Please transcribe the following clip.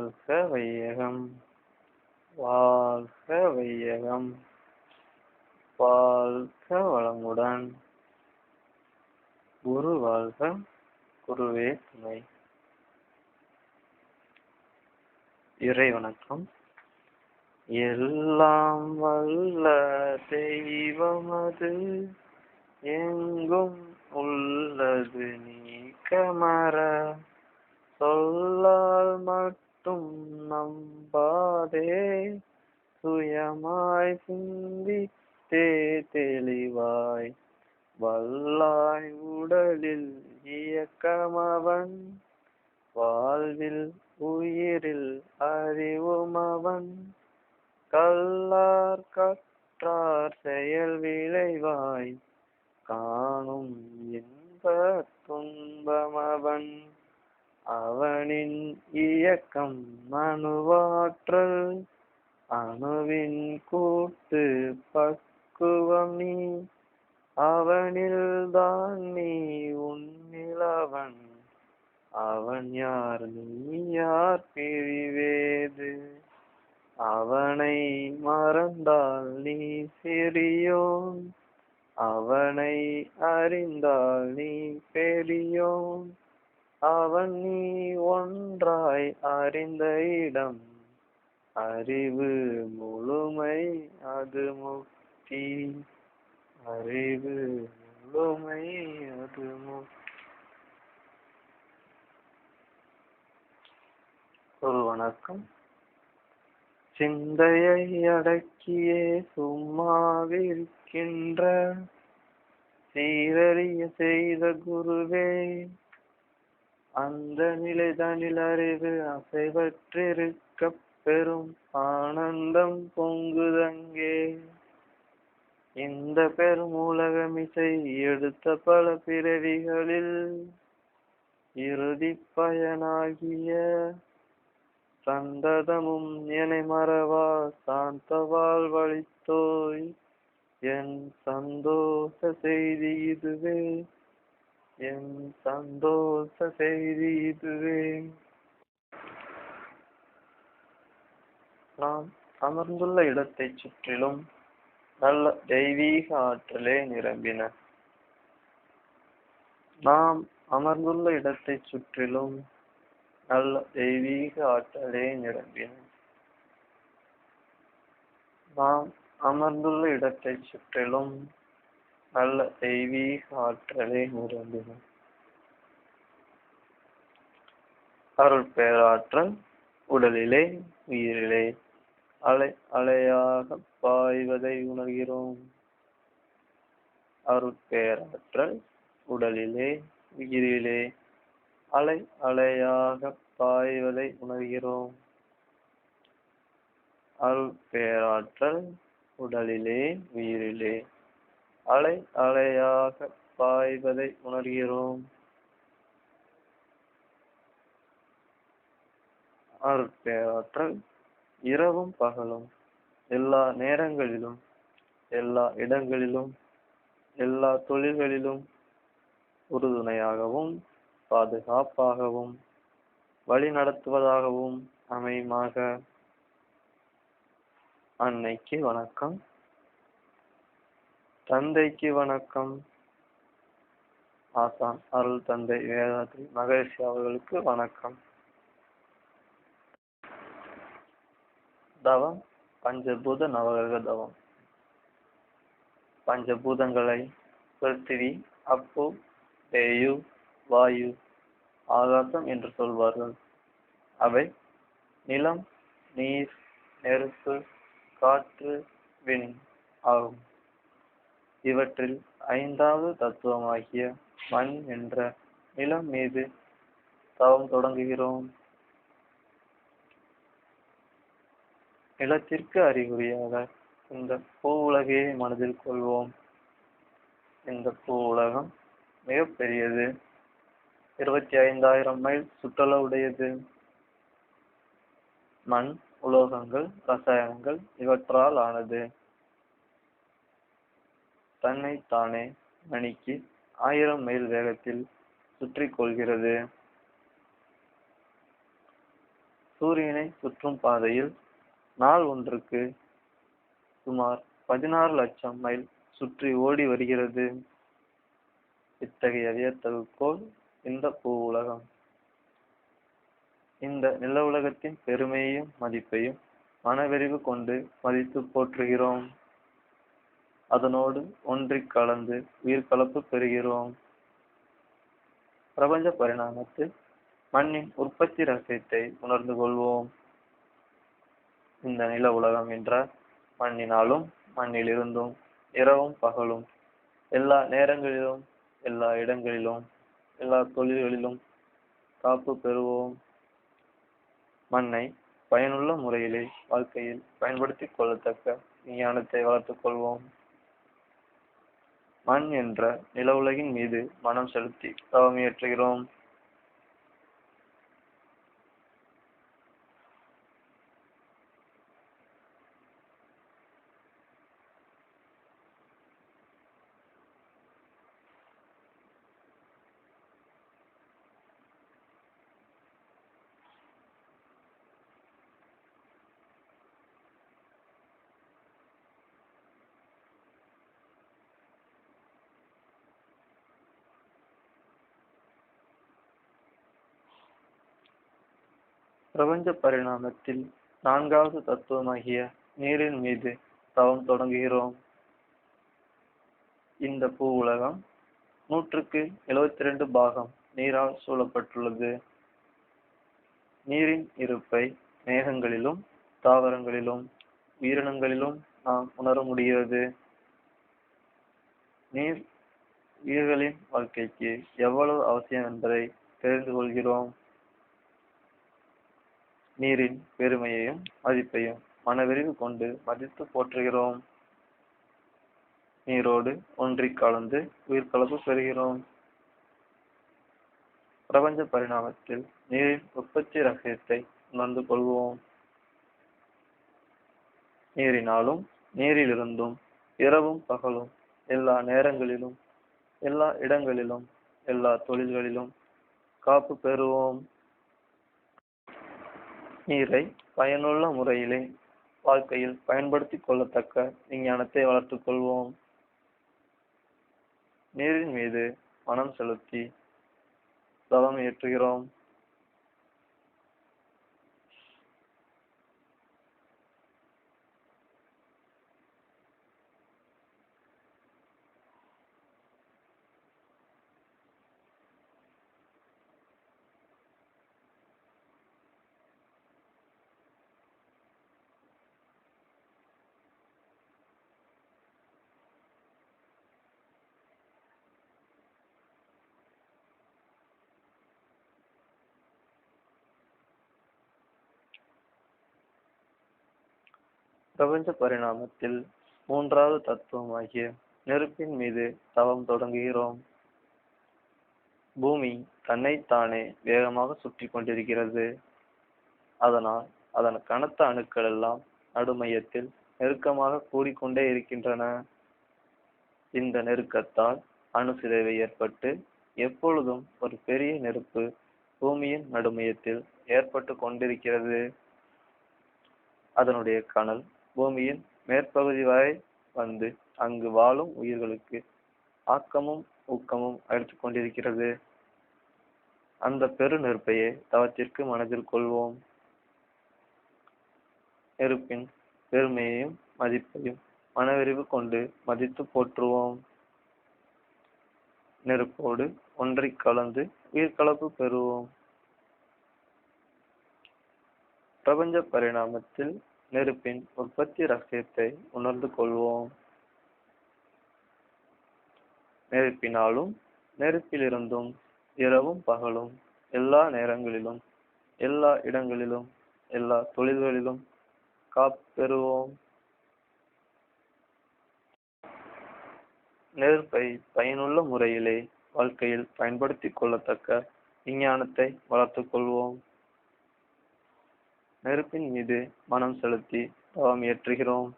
வாழ்க வையகம், வாழ்க வையகம், வாழ்க வளமுடன். குரு வாழ்க, குருவே துணை. இறை வணக்கம். எல்லாம் வல்ல தெய்வமது எங்கும் உள்ளது நீக்கமற, சொல்லால் மட்டும் நம்பாதே, சுயமாய் சிந்தித்தே தெளிவாய், வல்லாய் உடலில் இயக்கமவன், வாழ்வில் உயிரில் அறிவுமவன், கல்லார் கற்றார் செயல் விளைவாய், காணும் இன்ப துன்பமவன், அவனின் இயக்கம் அணுவாற்றல், அணுவின் கூட்டு பக்குவம் நீ, அவனில் தான் நீ உன்னிலவன், அவன் யார் நீ யார் பிரிவேது, அவனை மறந்தால் நீ சிறியோன், அவனை அறிந்தால் நீ பெரியோன், அவன் நீ ஒன்றாய் அறிந்த இடம், அறிவு முழுமை அது முக்தி, அறிவு முழுமை அது முக்தி. ஒரு வணக்கம். சிந்தையை அடக்கியே சும்மாவிருக்கின்ற சீரறிய செய்த குருவே, அந்த நிலை தனில் அறிவு அசைவற்றிருக்க பெரும் ஆனந்தம் பொங்குதங்கே, இந்த பெரும் உலகமிசை எடுத்த பல பிறவிகளில் இறுதி பயனாகிய சந்ததமும் எனை மறவா சாந்த வாழ்வழித்தோய், என் சந்தோஷ செய்தி இதுவே, என் சந்தோஷ செய்தி இதுவே. நாம் அமர்ந்துள்ள இடத்தை சுற்றிலும் நல்ல தெய்வீக ஆற்றலே நிரம்பின. நாம் அமர்ந்துள்ள இடத்தை சுற்றிலும் நல்ல தெய்வீக ஆற்றலே நிரம்பின. நாம் அமர்ந்துள்ள இடத்தை சுற்றிலும் நல்ல தெய்வீக ஆற்றலே நிரம்பின. அருள் பேராற்றல் உடலிலே உயிரிலே அலை அலையாக பாய்வதை உணர்கிறோம். அருள் பேராற்றல் உடலிலே உயிரிலே அலை அலையாக பாய்வதை உணர்கிறோம். அருள் பேராற்றல் உடலிலே உயிரிலே அலை அலையாக பாய்வதை உணர்கிறோம். அருள் பேராற்றல் இரவும் பகலும் எல்லா நேரங்களிலும் எல்லா இடங்களிலும் எல்லா தொழில்களிலும் உறுதுணையாகவும் பாதுகாப்பாகவும் வழி நடத்துவதாகவும் அமையுமாக. அன்னைக்கு வணக்கம். தந்தைக்கு வணக்கம். ஆசான் அருள் தந்தை வேதாத்ரி மகரிஷி அவர்களுக்கு வணக்கம். தவம் பஞ்சபூத நவகிரக தவம். பஞ்சபூதங்களை பிருத்திவி, அப்பு, தேயு, வாயு, ஆகாசம் என்று சொல்வார்கள். அவை நிலம், நீர், நெருப்பு, காற்று, விண் ஆகும். இவற்றில் ஐந்தாவது தத்துவமாகிய மண் என்ற நிலம் மீது தவம் தொடங்குகிறோம். நிலத்திற்கு அறிகுறியாக இந்த பூ உலகையை மனதில் கொள்வோம். இந்த பூ உலகம் மிகப்பெரியது. 25,000 மைல் சுற்றளவுடையது. மண், உலோகங்கள், ரசாயனங்கள் இவற்றால் ஆனது. தன்னைத்தானே மணிக்கு 1000 மைல் வேகத்தில் சுற்றிக் கொள்கிறது. சூரியனை சுற்றும் பாதையில் நாள் ஒன்றுக்கு சுமார் 16 லட்சம் மைல் சுற்றி ஓடி வருகிறது. இத்தகைய வியத்தகு கோள் இந்த பூ உலகம். இந்த நில உலகத்தின் பெருமையையும் மதிப்பையும் மனவெறிவு கொண்டு மதித்து போற்றுகிறோம். அதனோடு ஒன்றிக் கலந்து உயிர் கலப்பு பெறுகிறோம். பிரபஞ்ச பரிணாமத்தில் மண்ணின் உற்பத்தி ரகசியத்தை உணர்ந்து கொள்வோம். இந்த நில உலகம் என்ற மண்ணினாலும் மண்ணிலிருந்தும் இரவும் பகலும் எல்லா நேரங்களிலும் எல்லா இடங்களிலும் எல்லா தொழில்களிலும் காப்பு பெறுவோம். மண்ணை பயனுள்ள முறையிலே வாழ்க்கையில் பயன்படுத்திக் கொள்ளத்தக்க விஞ்ஞானத்தை வளர்த்துக் கொள்வோம். மண் என்ற நில உலகின் மீது மனம் செலுத்தி தவம் இயற்றுகிறோம். பிரபஞ்ச பரிணாமத்தில் 4வது தத்துவமாகிய நீரின் மீது தவம் தொடங்குகிறோம். இந்த பூ உலகம் 100க்கு 72 பாகம் நீரால் சூழப்பட்டுள்ளது. நீரின் இருப்பை மேகங்களிலும் தாவரங்களிலும் உயிரினங்களிலும் நாம் உணர முடிகிறது. நீர் உயிர்களின் வாழ்க்கைக்கு எவ்வளவு அவசியம் என்பதை தெரிந்து கொள்கிறோம். நீரின் பெருமையையும் மதிப்பையும் மனவெறிவு கொண்டு மதித்து போற்றுகிறோம். நீரோடு ஒன்றிக் கலந்து உயிர் கலப்பு பெறுகிறோம். பிரபஞ்ச பரிணாமத்தில் நீரின் உற்பத்தி ரகசியத்தை உணர்ந்து கொள்வோம். நீரினாலும் நீரிலிருந்தும் இரவும் பகலும் எல்லா நேரங்களிலும் எல்லா இடங்களிலும் எல்லா தொழில்களிலும் காப்பு பெறுவோம். நீரை பயனுள்ள முறையிலே வாழ்க்கையில் பயன்படுத்திக் கொள்ளத்தக்க விஞ்ஞானத்தை வளர்த்துக் கொள்வோம். நீரின் மீது மனம் செலுத்தி தவம் இயற்றுகிறோம். பிரபஞ்ச பரிணாமத்தில் 3வது தத்துவமாகிய நெருப்பின் மீது தவம் தொடங்குகிறோம். பூமி தன்னைத்தானே வேகமாக சுற்றி கொண்டிருக்கிறது. அதனால் அதன் கனத்த அணுக்கள் எல்லாம் நடுமையத்தில் நெருக்கமாக கூடிக்கொண்டே இருக்கின்றன. இந்த நெருக்கத்தால் அணு சிதைவு ஏற்பட்டு எப்பொழுதும் ஒரு பெரிய நெருப்பு பூமியின் நடுமையத்தில் ஏற்பட்டு கொண்டிருக்கிறது. அதனுடைய கனல் பூமியின் மேற்பகுதி வரை வந்து அங்கு வாழும் உயிர்களுக்கு ஆக்கமும் ஊக்கமும் அளித்துக் கொண்டிருக்கிறது. அந்த பெரு நெருப்பையே தவத்திற்கு மனதில் கொள்வோம். நெருப்பின் பெருமையையும் மதிப்பையும் மனவெறிவு கொண்டு மதித்து போற்றுவோம். நெருப்போடு ஒன்றிக் கலந்து உயிர் கலப்பு பெறுவோம். பிரபஞ்ச பரிணாமத்தில் நெருப்பின் உற்பத்தி ரகசியத்தை உணர்ந்து கொள்வோம். நெருப்பினாலும் நெருப்பிலிருந்தும் இரவும் பகலும் எல்லா நேரங்களிலும் எல்லா இடங்களிலும் எல்லா தொழில்களிலும் காப்பு பெறுவோம். நெருப்பை பயனுள்ள முறையிலே வாழ்க்கையில் பயன்படுத்திக் கொள்ளத்தக்க விஞ்ஞானத்தை வளர்த்துக் கொள்வோம். நெருப்பின் மீது மனம் செலுத்தி தவம் இயற்றுகிறோம்.